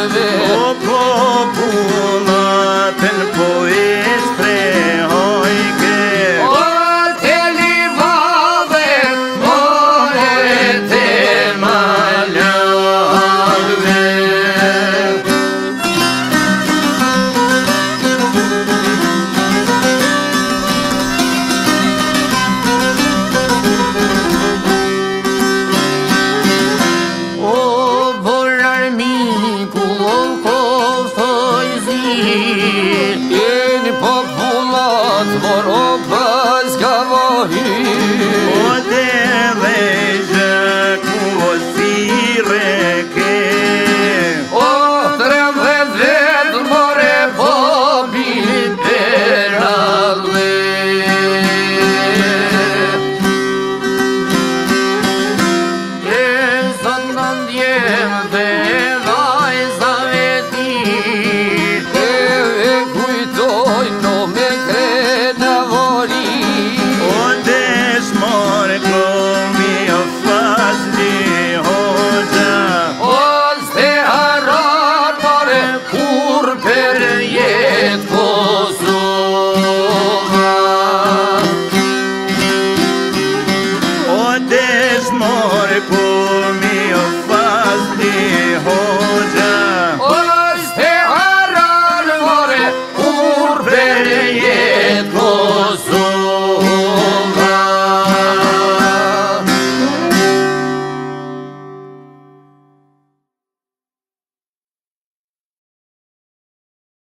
malve. O popullatën po e shprehojke. O te livave, more te malve. Jeni popullat moro pas ka vahi. O dhe ku o sire ke. O 13 vet more popi peralle. E zandan djem dhe vajzave ti. Kujtoj no me krena voli. O deshmor komi o fazli hoxha. O zde harar more kur per